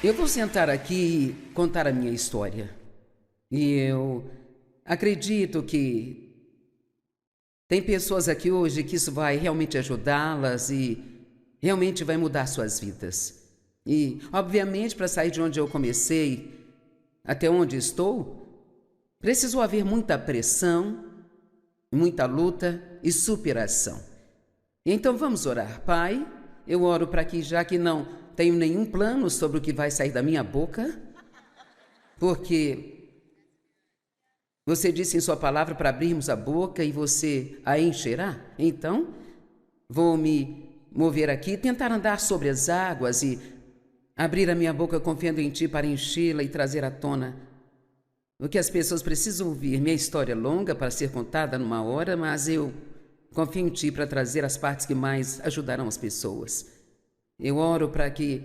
Eu vou sentar aqui e contar a minha história. E eu acredito que tem pessoas aqui hoje que isso vai realmente ajudá-las e realmente vai mudar suas vidas. E, obviamente, para sair de onde eu comecei até onde estou, precisou haver muita pressão, muita luta e superação. Então vamos orar. Pai, eu oro para que, já que não tenho nenhum plano sobre o que vai sair da minha boca, porque você disse em sua palavra para abrirmos a boca e você a encherá. Então, vou me mover aqui, tentar andar sobre as águas e abrir a minha boca confiando em Ti para enchê-la e trazer à tona o que as pessoas precisam ouvir. Minha história é longa para ser contada numa hora, mas eu confio em Ti para trazer as partes que mais ajudarão as pessoas. Eu oro para que,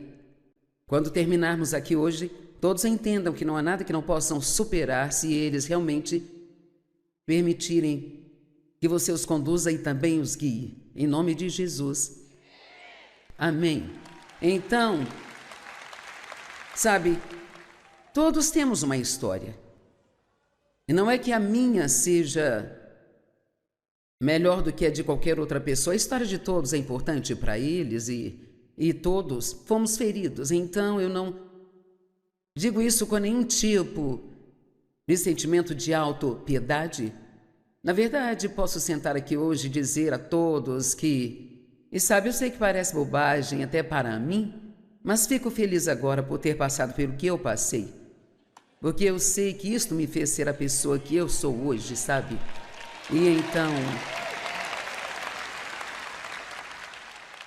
quando terminarmos aqui hoje, todos entendam que não há nada que não possam superar se eles realmente permitirem que você os conduza e também os guie. Em nome de Jesus. Amém. Então, sabe, todos temos uma história. E não é que a minha seja melhor do que a de qualquer outra pessoa. A história de todos é importante para eles e todos fomos feridos. Então eu não digo isso com nenhum tipo de sentimento de autopiedade. Na verdade, posso sentar aqui hoje e dizer a todos que, e sabe, eu sei que parece bobagem até para mim, mas fico feliz agora por ter passado pelo que eu passei. Porque eu sei que isto me fez ser a pessoa que eu sou hoje, sabe? E então...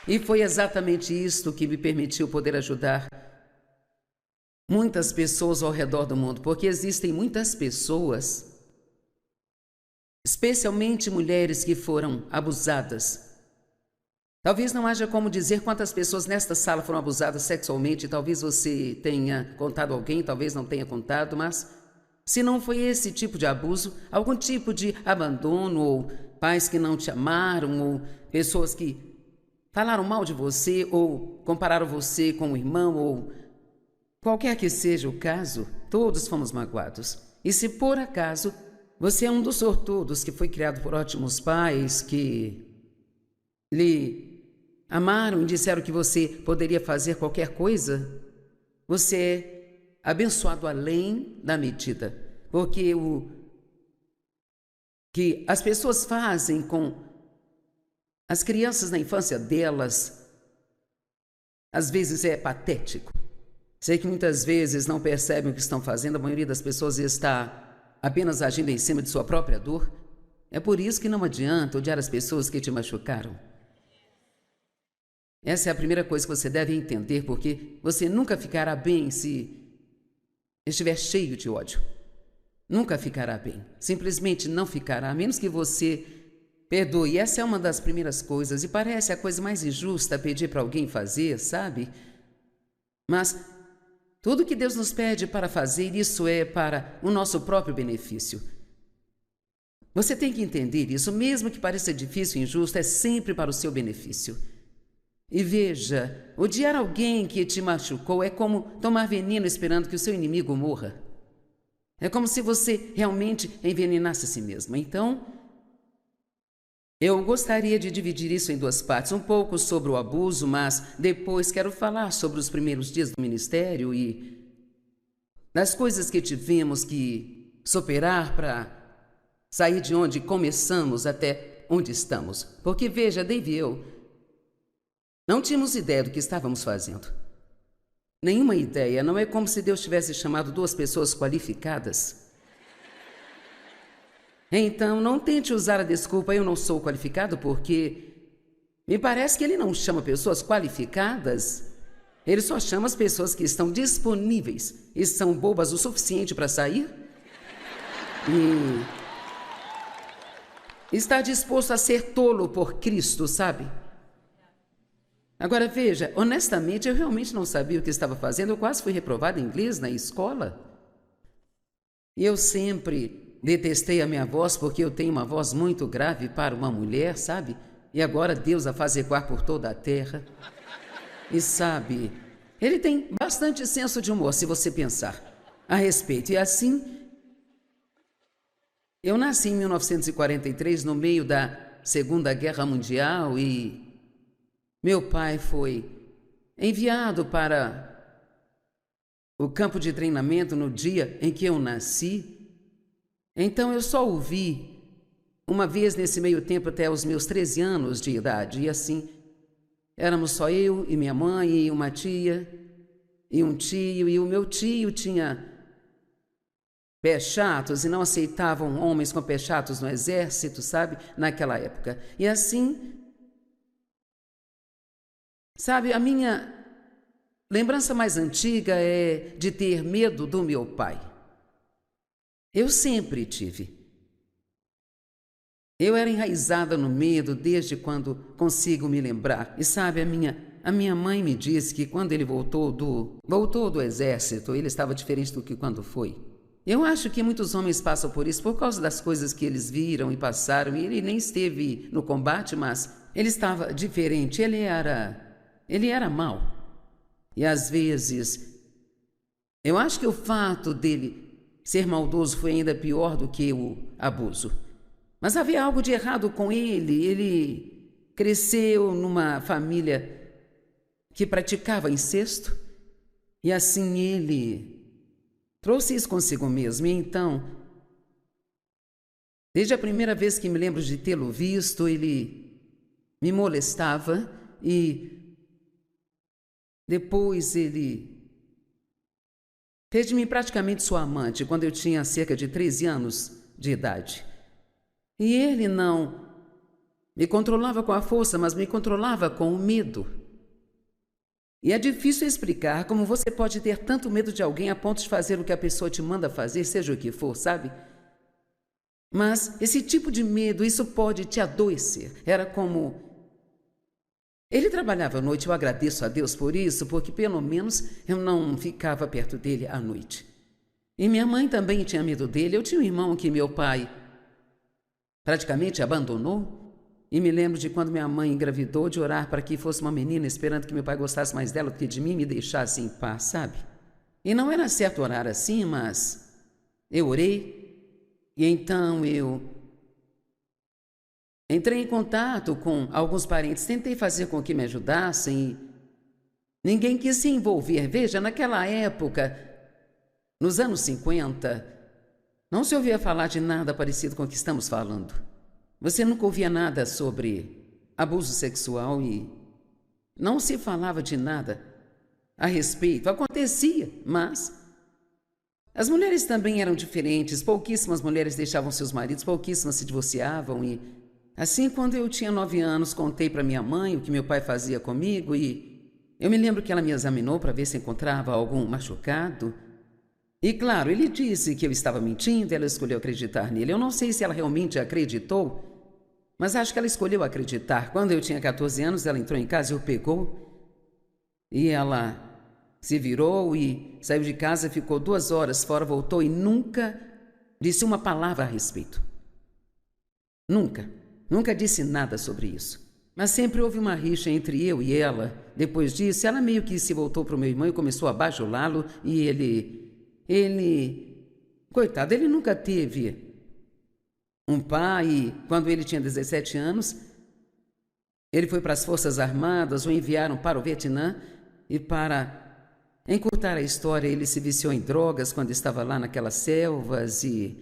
E foi exatamente isto que me permitiu poder ajudar muitas pessoas ao redor do mundo, porque existem muitas pessoas, especialmente mulheres, que foram abusadas. Talvez não haja como dizer quantas pessoas nesta sala foram abusadas sexualmente. Talvez você tenha contado alguém, talvez não tenha contado, mas se não foi esse tipo de abuso, algum tipo de abandono, ou pais que não te amaram, ou pessoas que falaram mal de você, ou compararam você com um irmão, ou qualquer que seja o caso, todos fomos magoados. E se por acaso você é um dos sortudos que foi criado por ótimos pais que lhe amaram e disseram que você poderia fazer qualquer coisa, você é abençoado além da medida. Porque o que as pessoas fazem com as crianças na infância delas, às vezes é patético. Sei que muitas vezes não percebem o que estão fazendo, a maioria das pessoas está apenas agindo em cima de sua própria dor. É por isso que não adianta odiar as pessoas que te machucaram. Essa é a primeira coisa que você deve entender, porque você nunca ficará bem se estiver cheio de ódio. Nunca ficará bem. Simplesmente não ficará, a menos que você perdoe. E essa é uma das primeiras coisas, e parece a coisa mais injusta pedir para alguém fazer, sabe? Mas tudo que Deus nos pede para fazer, isso é para o nosso próprio benefício. Você tem que entender isso, mesmo que pareça difícil e injusto, é sempre para o seu benefício. E veja, odiar alguém que te machucou é como tomar veneno esperando que o seu inimigo morra. É como se você realmente envenenasse a si mesmo. Então, eu gostaria de dividir isso em duas partes, um pouco sobre o abuso, mas depois quero falar sobre os primeiros dias do ministério e das coisas que tivemos que superar para sair de onde começamos até onde estamos. Porque veja, Dave e eu não tínhamos ideia do que estávamos fazendo. Nenhuma ideia. Não é como se Deus tivesse chamado duas pessoas qualificadas. Então, não tente usar a desculpa, eu não sou qualificado, porque me parece que Ele não chama pessoas qualificadas. Ele só chama as pessoas que estão disponíveis e são bobas o suficiente para sair. E está disposto a ser tolo por Cristo, sabe? Agora veja, honestamente, eu realmente não sabia o que estava fazendo. Eu quase fui reprovada em inglês na escola. E eu sempre detestei a minha voz, porque eu tenho uma voz muito grave para uma mulher, sabe? E agora Deus a faz ecoar por toda a terra. E sabe, Ele tem bastante senso de humor, se você pensar a respeito. E assim, eu nasci em 1943, no meio da Segunda Guerra Mundial, e meu pai foi enviado para o campo de treinamento no dia em que eu nasci. Então eu só o vi uma vez nesse meio tempo até os meus 13 anos de idade. E assim, éramos só eu e minha mãe e uma tia e um tio. E o meu tio tinha pés chatos e não aceitavam homens com pés chatos no exército, sabe? Naquela época. E assim, sabe, a minha lembrança mais antiga é de ter medo do meu pai. Eu sempre tive. Eu era enraizada no medo desde quando consigo me lembrar. E sabe, a minha mãe me disse que quando ele voltou do exército, ele estava diferente do que quando foi. Eu acho que muitos homens passam por isso por causa das coisas que eles viram e passaram. E ele nem esteve no combate, mas ele estava diferente. Ele era mau. E às vezes, eu acho que o fato dele ser maldoso foi ainda pior do que o abuso. Mas havia algo de errado com ele. Ele cresceu numa família que praticava incesto. E assim ele trouxe isso consigo mesmo. E então, desde a primeira vez que me lembro de tê-lo visto, ele me molestava. E depois ele fez de mim praticamente sua amante quando eu tinha cerca de 13 anos de idade. E ele não me controlava com a força, mas me controlava com o medo. E é difícil explicar como você pode ter tanto medo de alguém a ponto de fazer o que a pessoa te manda fazer, seja o que for, sabe? Mas esse tipo de medo, isso pode te adoecer. Era como... Ele trabalhava à noite, eu agradeço a Deus por isso, porque pelo menos eu não ficava perto dele à noite. E minha mãe também tinha medo dele. Eu tinha um irmão que meu pai praticamente abandonou. E me lembro de quando minha mãe engravidou, de orar para que fosse uma menina, esperando que meu pai gostasse mais dela do que de mim e me deixasse em paz, sabe? E não era certo orar assim, mas eu orei. E então eu entrei em contato com alguns parentes, tentei fazer com que me ajudassem. Ninguém quis se envolver. Veja, naquela época, nos anos 50, não se ouvia falar de nada parecido com o que estamos falando. Você nunca ouvia nada sobre abuso sexual e não se falava de nada a respeito. Acontecia, mas as mulheres também eram diferentes. Pouquíssimas mulheres deixavam seus maridos, pouquíssimas se divorciavam. E assim, quando eu tinha 9 anos, contei para minha mãe o que meu pai fazia comigo e eu me lembro que ela me examinou para ver se encontrava algum machucado. E claro, ele disse que eu estava mentindo, ela escolheu acreditar nele. Eu não sei se ela realmente acreditou, mas acho que ela escolheu acreditar. Quando eu tinha 14 anos, ela entrou em casa e o pegou. E ela se virou e saiu de casa, ficou 2 horas fora, voltou e nunca disse uma palavra a respeito. Nunca disse nada sobre isso. Mas sempre houve uma rixa entre eu e ela. Depois disso, ela meio que se voltou para o meu irmão e começou a bajulá-lo e coitado, ele nunca teve um pai. E quando ele tinha 17 anos, ele foi para as Forças Armadas, o enviaram para o Vietnã e, para encurtar a história, ele se viciou em drogas quando estava lá naquelas selvas e,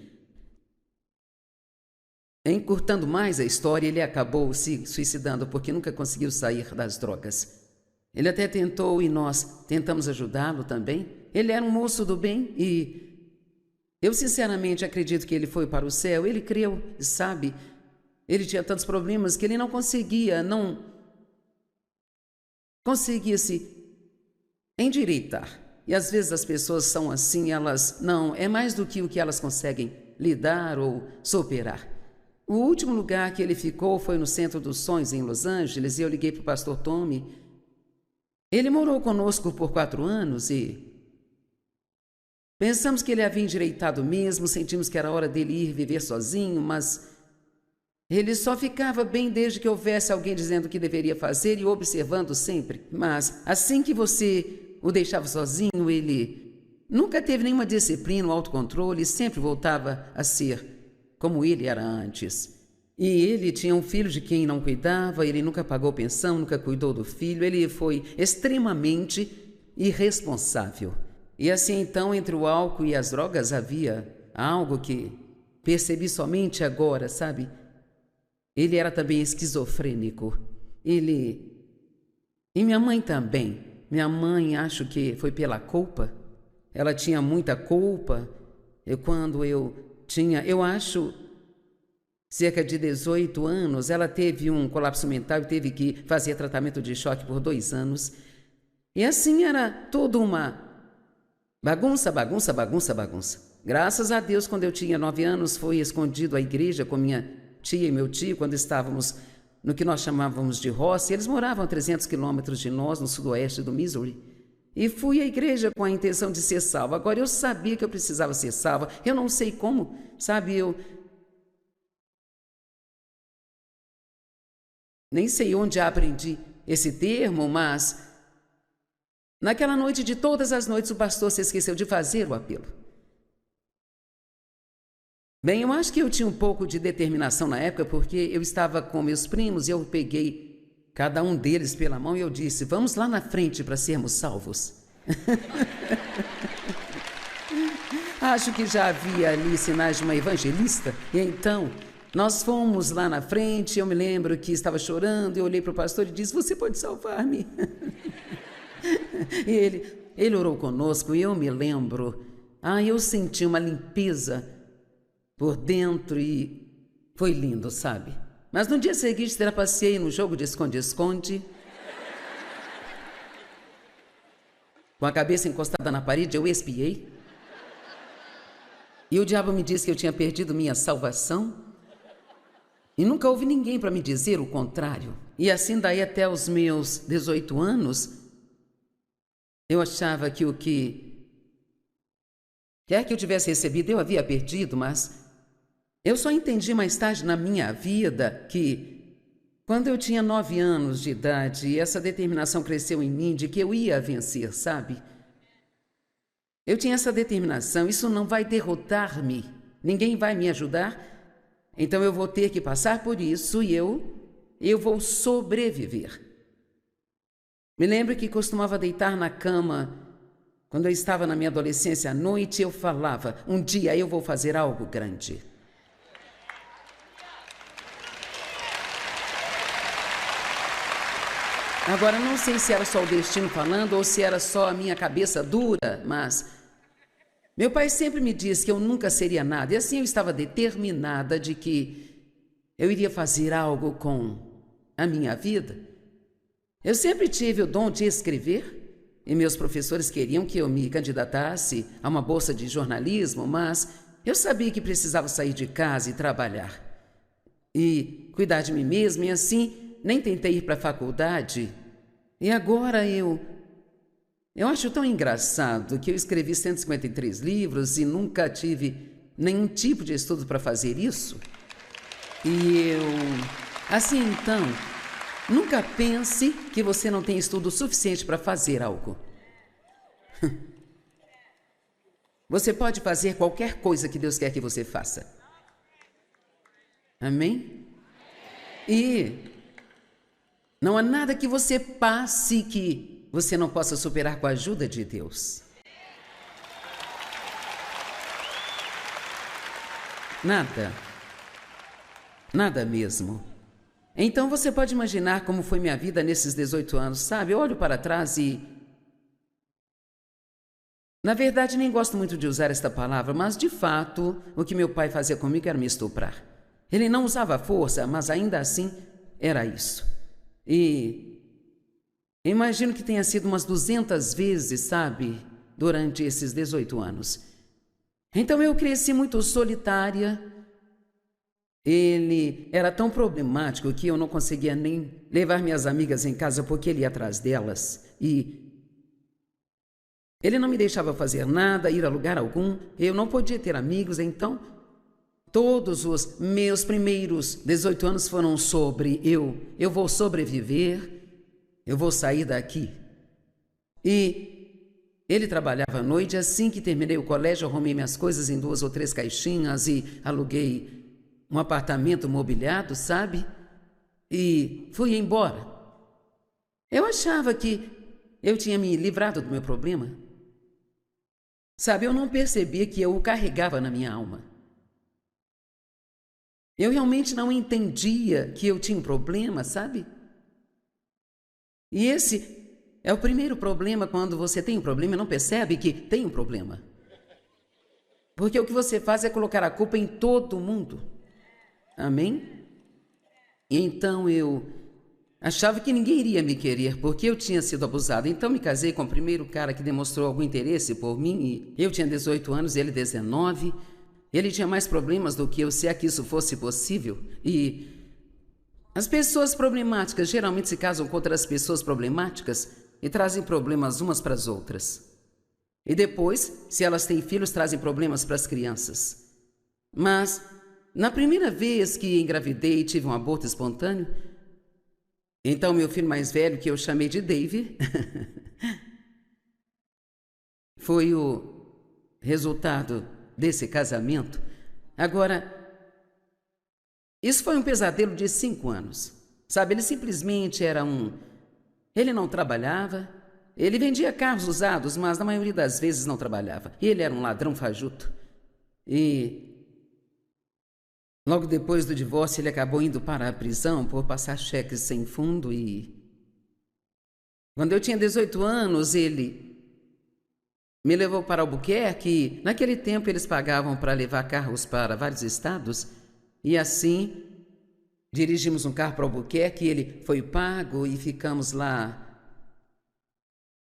encurtando mais a história, ele acabou se suicidando porque nunca conseguiu sair das drogas. Ele até tentou e nós tentamos ajudá-lo também. Ele era um moço do bem e eu sinceramente acredito que ele foi para o céu. Ele creu, sabe? Ele tinha tantos problemas que ele não conseguia se endireitar. E às vezes as pessoas são assim, elas não, é mais do que o que elas conseguem lidar ou superar. O último lugar que ele ficou foi no Centro dos Sonhos, em Los Angeles, e eu liguei para o pastor Tommy. Ele morou conosco por 4 anos e pensamos que ele havia endireitado mesmo, sentimos que era hora dele ir viver sozinho, mas ele só ficava bem desde que houvesse alguém dizendo o que deveria fazer e observando sempre. Mas assim que você o deixava sozinho, ele nunca teve nenhuma disciplina ou autocontrole, sempre voltava a ser como ele era antes. E ele tinha um filho de quem não cuidava, ele nunca pagou pensão, nunca cuidou do filho, ele foi extremamente irresponsável. E assim então, entre o álcool e as drogas havia algo que percebi somente agora, sabe? Ele era também esquizofrênico. E minha mãe também. Minha mãe, acho que foi pela culpa. Ela tinha muita culpa. Quando eu tinha, eu acho, cerca de 18 anos, ela teve um colapso mental e teve que fazer tratamento de choque por 2 anos. E assim era toda uma bagunça. Graças a Deus, quando eu tinha 9 anos, foi escondido à igreja com minha tia e meu tio, quando estávamos no que nós chamávamos de roça. Eles moravam a 300 quilômetros de nós, no sudoeste do Missouri. E fui à igreja com a intenção de ser salva. Agora, eu sabia que eu precisava ser salva. Eu não sei como, sabe, eu nem sei onde aprendi esse termo, mas naquela noite de todas as noites, o pastor se esqueceu de fazer o apelo. Bem, eu acho que eu tinha um pouco de determinação na época, porque eu estava com meus primos e eu peguei cada um deles pela mão e eu disse: vamos lá na frente para sermos salvos. Acho que já havia ali sinais de uma evangelista, e então nós fomos lá na frente. Eu me lembro que estava chorando, eu olhei para o pastor e disse: você pode salvar-me? E ele orou conosco e eu me lembro, eu senti uma limpeza por dentro e foi lindo, sabe? Mas no dia seguinte trapacei no jogo de esconde-esconde, com a cabeça encostada na parede, eu espiei. E o diabo me disse que eu tinha perdido minha salvação. E nunca houve ninguém para me dizer o contrário. E assim daí até os meus 18 anos, eu achava que o que quer que eu tivesse recebido eu havia perdido, mas eu só entendi mais tarde na minha vida que quando eu tinha 9 anos de idade, essa determinação cresceu em mim de que eu ia vencer, sabe? Eu tinha essa determinação, isso não vai derrotar-me, ninguém vai me ajudar, então eu vou ter que passar por isso e eu vou sobreviver. Me lembro que costumava deitar na cama, quando eu estava na minha adolescência à noite, eu falava: um dia eu vou fazer algo grande. Agora, não sei se era só o destino falando ou se era só a minha cabeça dura, mas meu pai sempre me disse que eu nunca seria nada, e assim eu estava determinada de que eu iria fazer algo com a minha vida. Eu sempre tive o dom de escrever, e meus professores queriam que eu me candidatasse a uma bolsa de jornalismo, mas eu sabia que precisava sair de casa e trabalhar, e cuidar de mim mesma, e assim nem tentei ir para a faculdade. E agora eu acho tão engraçado que eu escrevi 153 livros e nunca tive nenhum tipo de estudo para fazer isso. E assim então, nunca pense que você não tem estudo suficiente para fazer algo. Você pode fazer qualquer coisa que Deus quer que você faça. Amém? E não há nada que você passe que você não possa superar com a ajuda de Deus. Nada. Nada mesmo. Então você pode imaginar como foi minha vida nesses 18 anos, sabe? Eu olho para trás e... Na verdade, nem gosto muito de usar esta palavra, mas de fato, o que meu pai fazia comigo era me estuprar. Ele não usava força, mas ainda assim era isso. E imagino que tenha sido umas 200 vezes, sabe, durante esses 18 anos. Então eu cresci muito solitária. Ele era tão problemático que eu não conseguia nem levar minhas amigas em casa porque ele ia atrás delas. E ele não me deixava fazer nada, ir a lugar algum. Eu não podia ter amigos, então todos os meus primeiros 18 anos foram sobre eu vou sobreviver, eu vou sair daqui. E Ele trabalhava à noite. Assim que terminei o colégio, arrumei minhas coisas em 2 ou 3 caixinhas e aluguei um apartamento mobiliado, sabe? E fui embora. Eu achava que eu tinha me livrado do meu problema. Sabe, eu não percebia que eu o carregava na minha alma. Eu realmente não entendia que eu tinha um problema, sabe? E esse é o primeiro problema quando você tem um problema e não percebe que tem um problema. Porque o que você faz é colocar a culpa em todo mundo. Amém? E então eu achava que ninguém iria me querer porque eu tinha sido abusada. Então me casei com o primeiro cara que demonstrou algum interesse por mim. E eu tinha 18 anos e ele 19. Ele tinha mais problemas do que eu, se é que isso fosse possível. E as pessoas problemáticas geralmente se casam com outras pessoas problemáticas e trazem problemas umas para as outras. E depois, se elas têm filhos, trazem problemas para as crianças. Mas, na primeira vez que engravidei e tive um aborto espontâneo, então meu filho mais velho, que eu chamei de Dave, foi o resultado desse casamento. Agora, isso foi um pesadelo de 5 anos. Sabe, ele simplesmente era Ele não trabalhava. Ele vendia carros usados, mas na maioria das vezes não trabalhava. Ele era um ladrão fajuto. E logo depois do divórcio, ele acabou indo para a prisão por passar cheques sem fundo. E quando eu tinha 18 anos, ele me levou para Albuquerque. Naquele tempo, eles pagavam para levar carros para vários estados. E assim, dirigimos um carro para Albuquerque. Ele foi pago e ficamos lá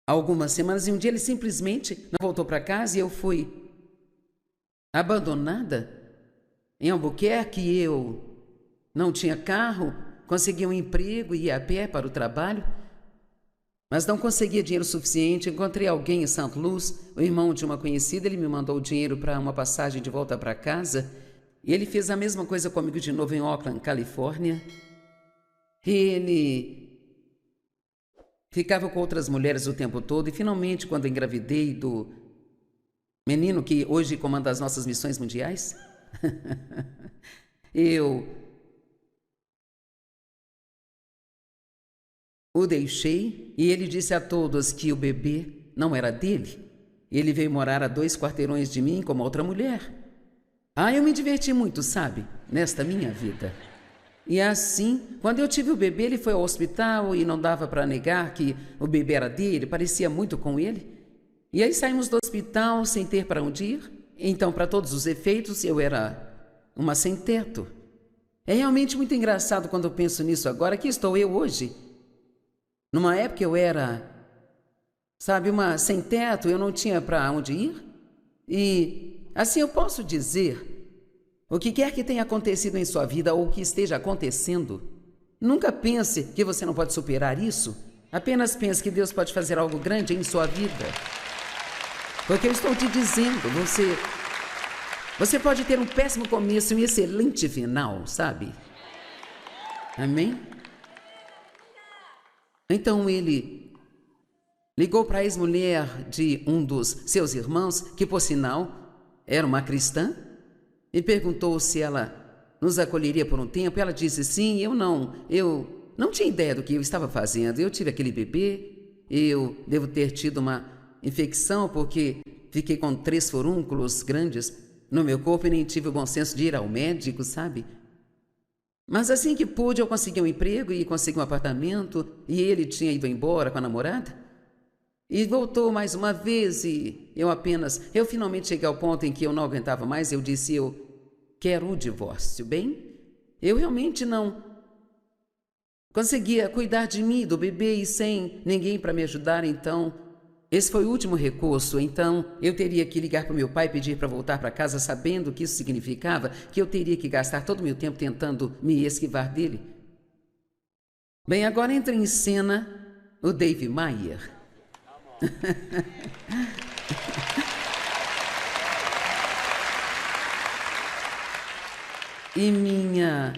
algumas semanas, e um dia ele simplesmente não voltou para casa e eu fui abandonada em Albuquerque. Eu não tinha carro, consegui um emprego e ia a pé para o trabalho, mas não conseguia dinheiro suficiente. Encontrei alguém em St. Louis, o irmão de uma conhecida. Ele me mandou o dinheiro para uma passagem de volta para casa e ele fez a mesma coisa comigo de novo em Oakland, Califórnia. Ele ficava com outras mulheres o tempo todo e finalmente, quando engravidei do menino que hoje comanda as nossas missões mundiais, eu o deixei e ele disse a todos que o bebê não era dele. Ele veio morar a 2 quarteirões de mim com uma outra mulher. Eu me diverti muito, sabe, nesta minha vida. E assim, quando eu tive o bebê, ele foi ao hospital e não dava para negar que o bebê era dele, parecia muito com ele. E aí saímos do hospital sem ter para onde ir. Então, para todos os efeitos, eu era uma sem-teto. É realmente muito engraçado quando eu penso nisso agora. Aqui estou eu hoje. Numa época eu era, sabe, uma sem-teto, eu não tinha para onde ir. E assim eu posso dizer, o que quer que tenha acontecido em sua vida ou que esteja acontecendo, nunca pense que você não pode superar isso. Apenas pense que Deus pode fazer algo grande em sua vida. Porque eu estou te dizendo, você pode ter um péssimo começo e um excelente final, sabe? Amém? Então ele ligou para a ex-mulher de um dos seus irmãos, que por sinal era uma cristã, e perguntou se ela nos acolheria por um tempo. Ela disse sim. Eu não tinha ideia do que eu estava fazendo. Eu tive aquele bebê, eu devo ter tido uma infecção porque fiquei com 3 furúnculos grandes no meu corpo e nem tive o bom senso de ir ao médico, sabe? Mas assim que pude, eu consegui um emprego e consegui um apartamento, e ele tinha ido embora com a namorada e voltou mais uma vez. E eu finalmente cheguei ao ponto em que eu não aguentava mais. Eu disse, eu quero o divórcio. Bem, eu realmente não conseguia cuidar de mim, do bebê, e sem ninguém para me ajudar. Então esse foi o último recurso. Então eu teria que ligar para o meu pai e pedir para voltar para casa, sabendo que isso significava que eu teria que gastar todo o meu tempo tentando me esquivar dele. Bem, agora entra em cena o Dave Meyer. E minha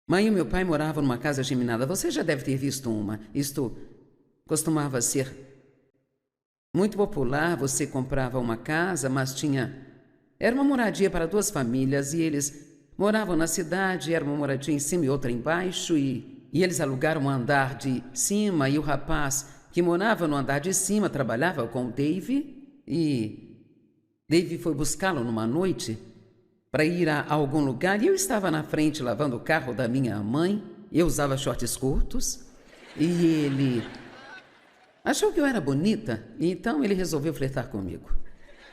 mãe e meu pai moravam numa casa geminada. Você já deve ter visto uma. costumava ser muito popular. Você comprava uma casa, mas era uma moradia para 2 famílias e eles moravam na cidade, era uma moradia em cima e outra embaixo e eles alugaram um andar de cima e o rapaz que morava no andar de cima trabalhava com o Dave e Dave foi buscá-lo numa noite para ir a algum lugar e eu estava na frente lavando o carro da minha mãe. Eu usava shorts curtos e ele achou que eu era bonita e então ele resolveu flertar comigo.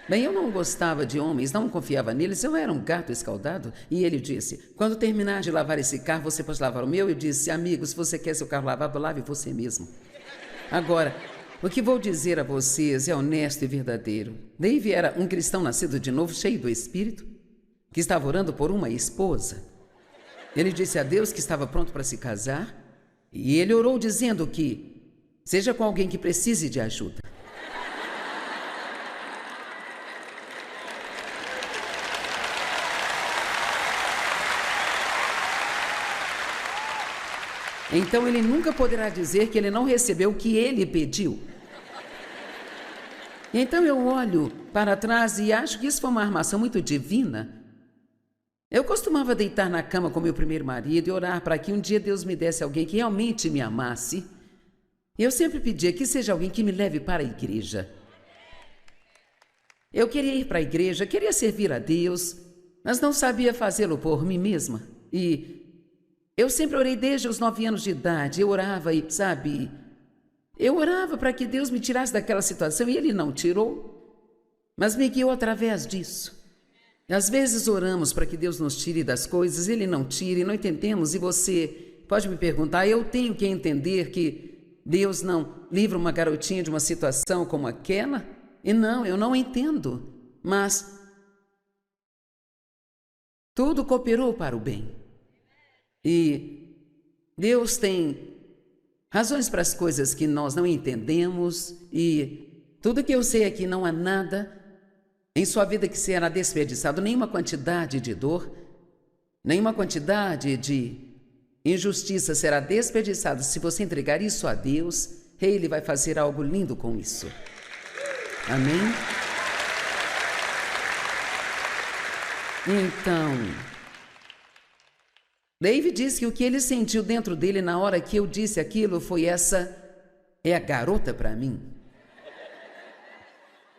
Bem, eu não gostava de homens, não confiava neles, eu era um gato escaldado e ele disse: quando terminar de lavar esse carro, você pode lavar o meu? Eu disse: amigo, se você quer seu carro lavado, lave você mesmo. Agora, o que vou dizer a vocês é honesto e verdadeiro. Dave era um cristão nascido de novo, cheio do Espírito, que estava orando por uma esposa. Ele disse a Deus que estava pronto para se casar e ele orou dizendo que seja com alguém que precise de ajuda. Então ele nunca poderá dizer que ele não recebeu o que ele pediu. Então eu olho para trás e acho que isso foi uma armação muito divina. Eu costumava deitar na cama com meu primeiro marido e orar para que um dia Deus me desse alguém que realmente me amasse. Eu sempre pedia que seja alguém que me leve para a igreja. Eu queria ir para a igreja, queria servir a Deus, mas não sabia fazê-lo por mim mesma. E eu sempre orei desde os 9 anos de idade. Eu orava e, sabe, eu orava para que Deus me tirasse daquela situação e Ele não tirou, mas me guiou através disso. Às vezes oramos para que Deus nos tire das coisas, Ele não tira e não entendemos. E você pode me perguntar, eu tenho que entender que Deus não livra uma garotinha de uma situação como aquela? E não, eu não entendo, mas tudo cooperou para o bem. E Deus tem razões para as coisas que nós não entendemos e tudo que eu sei é que não há nada em sua vida que será desperdiçado, nenhuma quantidade de dor, nenhuma quantidade de injustiça será desperdiçada. Se você entregar isso a Deus, Ele vai fazer algo lindo com isso. Amém? Então, Dave disse que o que ele sentiu dentro dele na hora que eu disse aquilo foi: essa é a garota para mim.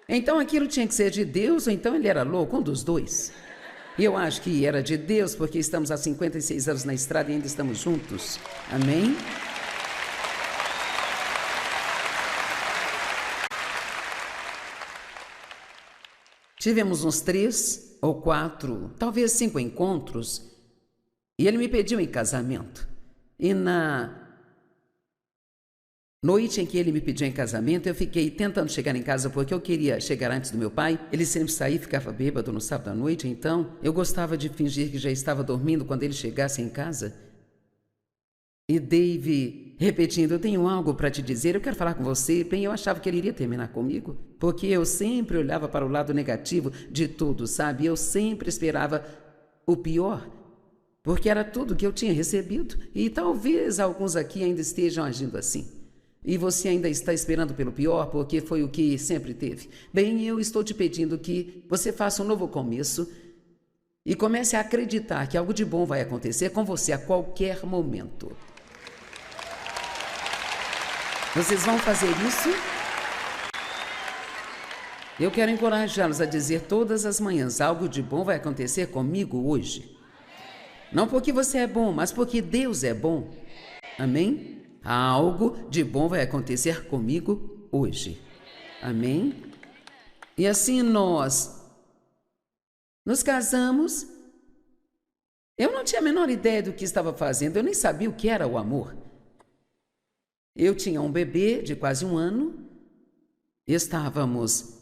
Então aquilo tinha que ser de Deus ou então ele era louco, um dos dois. E eu acho que era de Deus porque estamos há 56 anos na estrada e ainda estamos juntos. Amém? Tivemos uns 3 ou 4, talvez 5 encontros. E ele me pediu em casamento. E na noite em que ele me pediu em casamento, eu fiquei tentando chegar em casa porque eu queria chegar antes do meu pai. Ele sempre saía e ficava bêbado no sábado à noite, então eu gostava de fingir que já estava dormindo quando ele chegasse em casa. E Dave repetindo: eu tenho algo para te dizer, eu quero falar com você. Bem, eu achava que ele iria terminar comigo, porque eu sempre olhava para o lado negativo de tudo, sabe? Eu sempre esperava o pior, porque era tudo que eu tinha recebido, e talvez alguns aqui ainda estejam agindo assim. E você ainda está esperando pelo pior, porque foi o que sempre teve. Bem, eu estou te pedindo que você faça um novo começo e comece a acreditar que algo de bom vai acontecer com você a qualquer momento. Vocês vão fazer isso? Eu quero encorajá-los a dizer todas as manhãs: algo de bom vai acontecer comigo hoje. Não porque você é bom, mas porque Deus é bom. Amém? Algo de bom vai acontecer comigo hoje. Amém? E assim nós nos casamos. Eu não tinha a menor ideia do que estava fazendo, eu nem sabia o que era o amor. Eu tinha um bebê de quase 1 ano, estávamos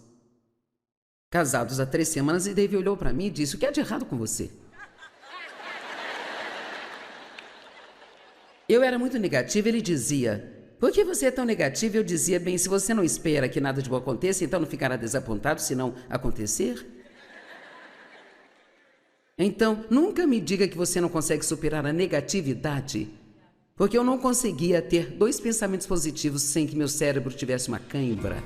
casados há 3 semanas e Dave olhou para mim e disse: o que há de errado com você? Eu era muito negativa, ele dizia: por que você é tão negativa? Eu dizia: bem, se você não espera que nada de bom aconteça, então não ficará desapontado se não acontecer. Então, nunca me diga que você não consegue superar a negatividade. Porque eu não conseguia ter 2 pensamentos positivos sem que meu cérebro tivesse uma cãibra.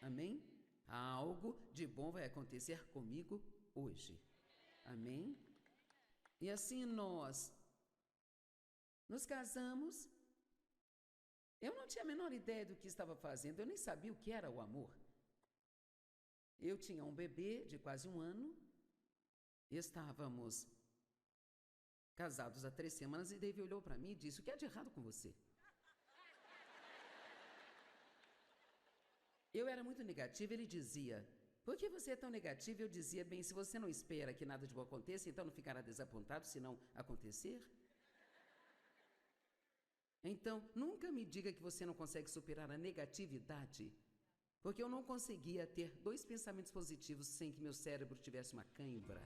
Amém? Algo de bom vai acontecer comigo hoje. Amém? E assim nós nos casamos. Eu não tinha a menor ideia do que estava fazendo, eu nem sabia o que era o amor. Eu tinha um bebê de quase 1 ano, estávamos casados há 3 semanas e David olhou para mim e disse: "O que há de errado com você?" Eu era muito negativa, ele dizia: "Por que você é tão negativa?" Eu dizia: "Bem, se você não espera que nada de bom aconteça, então não ficará desapontado se não acontecer." Então, nunca me diga que você não consegue superar a negatividade, porque eu não conseguia ter 2 pensamentos positivos sem que meu cérebro tivesse uma cãibra.